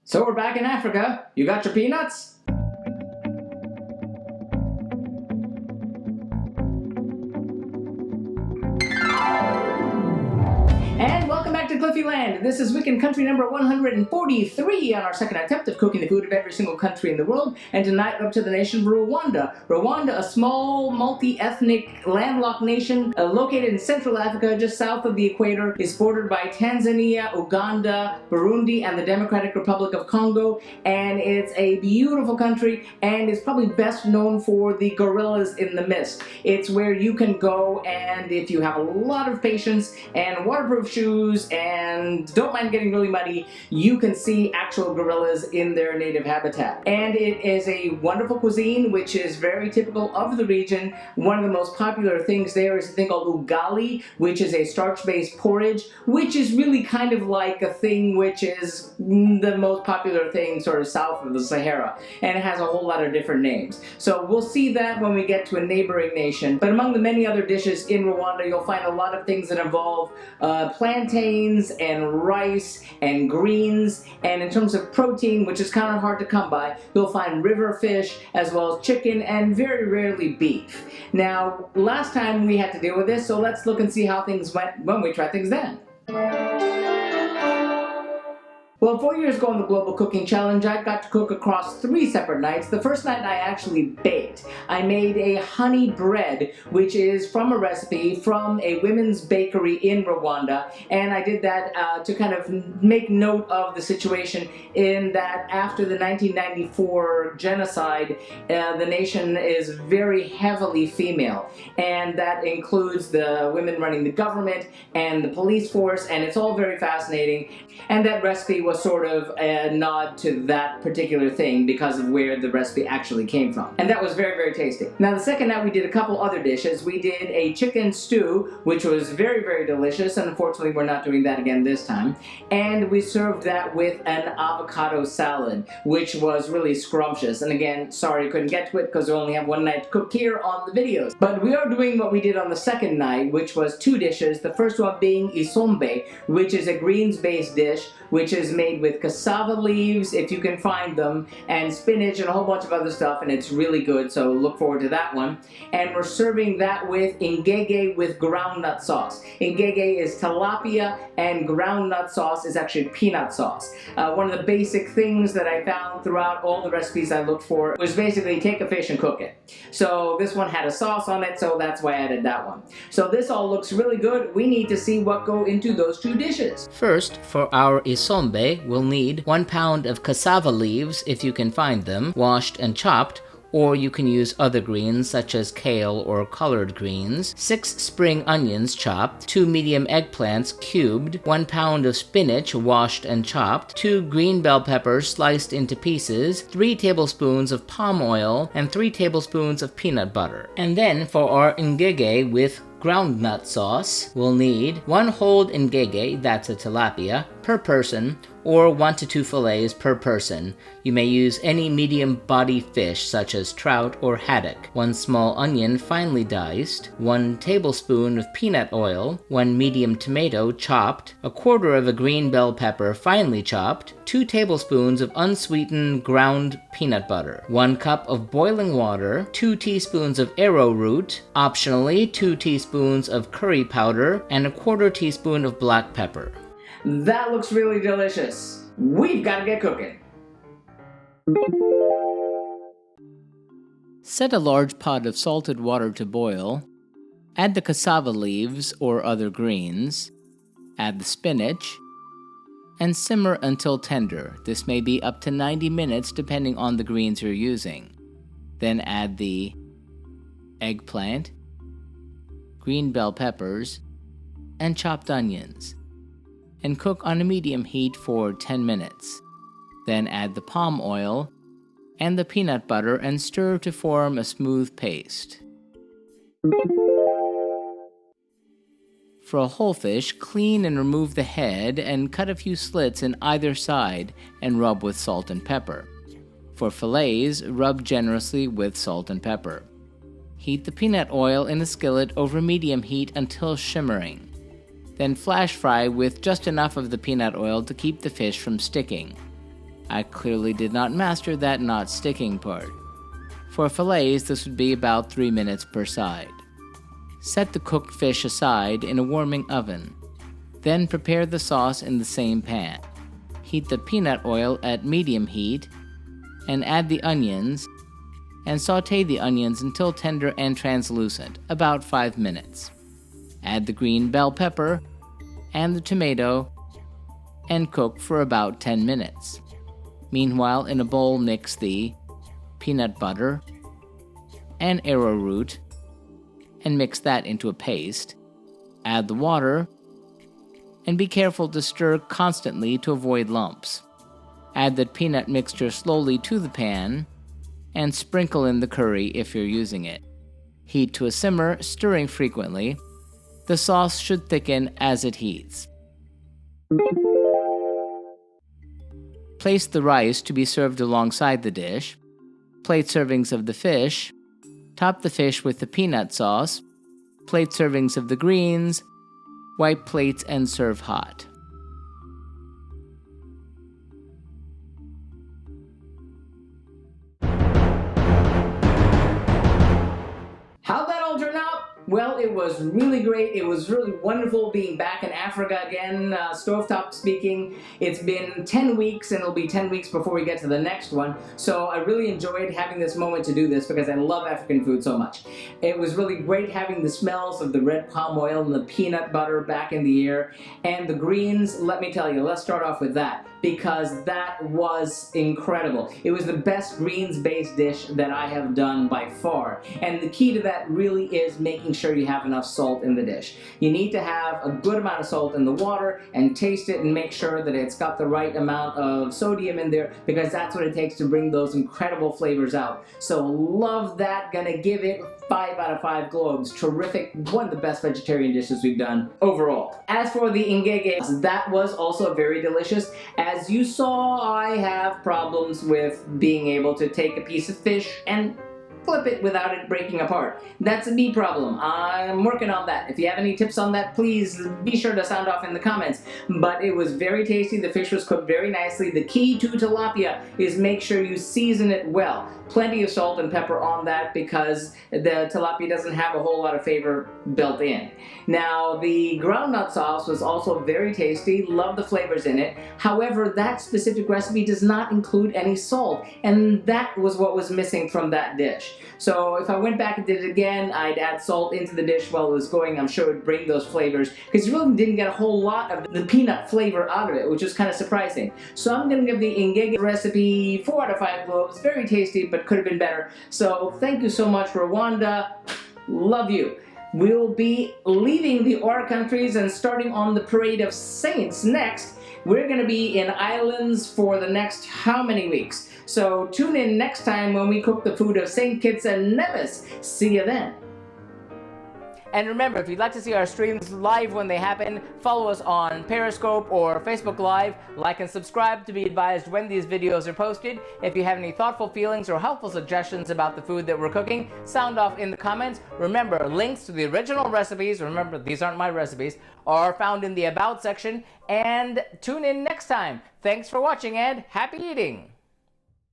So we're back in Africa. You got your peanuts? And welcome back to Cliffieland. This is weekend country number 143 on our second attempt of cooking the food of every single country in the world. And tonight we're up to the nation of Rwanda. Rwanda, a small, multi-ethnic, landlocked nation located in Central Africa, just south of the equator, is bordered by Tanzania, Uganda, Burundi, and the Democratic Republic of Congo. And it's a beautiful country, and it's probably best known for the gorillas in the mist. It's where you can go, and if you have a lot of patience and waterproof shoes and don't mind getting really muddy, you can see actual gorillas in their native habitat. And it is a wonderful cuisine which is very typical of the region. One of the most popular things there is a thing called ugali, which is a starch-based porridge, which is really kind of like a thing which is the most popular thing sort of south of the Sahara, and it has a whole lot of different names. So we'll see that when we get to a neighboring nation. But among the many other dishes in Rwanda, you'll find a lot of things that involve plantains and rice and greens, and in terms of protein, which is kind of hard to come by, you'll find river fish as well as chicken and very rarely beef. Now, last time we had to deal with this, so let's look and see how things went when we tried things then. Well, 4 years ago on the Global Cooking Challenge, I got to cook across 3 separate nights. The first night I actually baked. I made a honey bread, which is from a recipe from a women's bakery in Rwanda, and I did that to kind of make note of the situation in that after the 1994 genocide, the nation is very heavily female, and that includes the women running the government and the police force, and it's all very fascinating. And that recipe was sort of a nod to that particular thing because of where the recipe actually came from. And that was very, very tasty. Now the second night we did a couple other dishes. We did a chicken stew, which was very, very delicious, and unfortunately we're not doing that again this time. And we served that with an avocado salad, which was really scrumptious. And again, sorry I couldn't get to it because we only have one night to cook here on the videos. But we are doing what we did on the second night, which was 2 dishes. The first one being Isombe, which is a greens-based dish, which is made with cassava leaves, if you can find them, and spinach and a whole bunch of other stuff, and it's really good, so look forward to that one. And we're serving that with Ngege with groundnut sauce. Ngege is tilapia, and groundnut sauce is actually peanut sauce. One of the basic things that I found throughout all the recipes I looked for was basically take a fish and cook it. So this one had a sauce on it, so that's why I added that one. So this all looks really good. We need to see what go into those 2 dishes. First, for our Isombe, we'll need 1 pound of cassava leaves, if you can find them, washed and chopped, or you can use other greens such as kale or collard greens, 6 spring onions chopped, 2 medium eggplants cubed, 1 pound of spinach washed and chopped, 2 green bell peppers sliced into pieces, 3 tablespoons of palm oil, and 3 tablespoons of peanut butter. And then for our ngege with groundnut sauce, we'll need 1 whole ngege, that's a tilapia, per person, or 1 to 2 fillets per person. You may use any medium-bodied fish such as trout or haddock, 1 small onion finely diced, 1 tablespoon of peanut oil, 1 medium tomato chopped, 1/4 of a green bell pepper finely chopped, 2 tablespoons of unsweetened ground peanut butter, 1 cup of boiling water, 2 teaspoons of arrowroot, optionally 2 teaspoons of curry powder, and 1/4 teaspoon of black pepper. That looks really delicious. We've got to get cooking. Set a large pot of salted water to boil. Add the cassava leaves or other greens. Add the spinach. And simmer until tender. This may be up to 90 minutes depending on the greens you're using. Then add the eggplant, green bell peppers, and chopped onions, and cook on a medium heat for 10 minutes. Then add the palm oil and the peanut butter and stir to form a smooth paste. For a whole fish, clean and remove the head and cut a few slits in either side and rub with salt and pepper. For fillets, rub generously with salt and pepper. Heat the peanut oil in a skillet over medium heat until shimmering. Then flash fry with just enough of the peanut oil to keep the fish from sticking. I clearly did not master that not sticking part. For fillets, this would be about 3 minutes per side. Set the cooked fish aside in a warming oven. Then prepare the sauce in the same pan. Heat the peanut oil at medium heat and add the onions and saute the onions until tender and translucent, about 5 minutes. Add the green bell pepper and the tomato and cook for about 10 minutes. Meanwhile, in a bowl, mix the peanut butter and arrowroot and mix that into a paste. Add the water and be careful to stir constantly to avoid lumps. Add the peanut mixture slowly to the pan and sprinkle in the curry if you're using it. Heat to a simmer, stirring frequently. The sauce should thicken as it heats. Place the rice to be served alongside the dish. Plate servings of the fish. Top the fish with the peanut sauce. Plate servings of the greens. Wipe plates and serve hot. How'd that all turn out? Well, it was really great. It was really wonderful being back in Africa again, stovetop speaking. It's been 10 weeks and it'll be 10 weeks before we get to the next one. So I really enjoyed having this moment to do this because I love African food so much. It was really great having the smells of the red palm oil and the peanut butter back in the air. And the greens, let me tell you, let's start off with that because that was incredible. It was the best greens-based dish that I have done by far. And the key to that really is making sure you have enough salt in the dish. You need to have a good amount of salt in the water and taste it and make sure that it's got the right amount of sodium in there because that's what it takes to bring those incredible flavors out. So love that, gonna give it 5 out of 5 globes. Terrific, one of the best vegetarian dishes we've done overall. As for the Ngege, that was also very delicious. As you saw, I have problems with being able to take a piece of fish and flip it without it breaking apart. That's a me problem. I'm working on that. If you have any tips on that, please be sure to sound off in the comments. But it was very tasty. The fish was cooked very nicely. The key to tilapia is make sure you season it well. Plenty of salt and pepper on that because the tilapia doesn't have a whole lot of flavor built in. Now, the groundnut sauce was also very tasty. Love the flavors in it. However, that specific recipe does not include any salt, and that was what was missing from that dish. So if I went back and did it again, I'd add salt into the dish while it was going. I'm sure it would bring those flavors because you really didn't get a whole lot of the peanut flavor out of it, which was kind of surprising. So I'm going to give the Ngege recipe 4 out of 5 globes. Very tasty, but could have been better. So thank you so much, Rwanda. Love you. We'll be leaving the OR countries and starting on the Parade of Saints next. We're going to be in islands for the next how many weeks? So tune in next time when we cook the food of St. Kitts and Nevis. See you then. And remember, if you'd like to see our streams live when they happen, follow us on Periscope or Facebook Live. Like and subscribe to be advised when these videos are posted. If you have any thoughtful feelings or helpful suggestions about the food that we're cooking, sound off in the comments. Remember, links to the original recipes, remember these aren't my recipes, are found in the About section. And tune in next time. Thanks for watching and happy eating!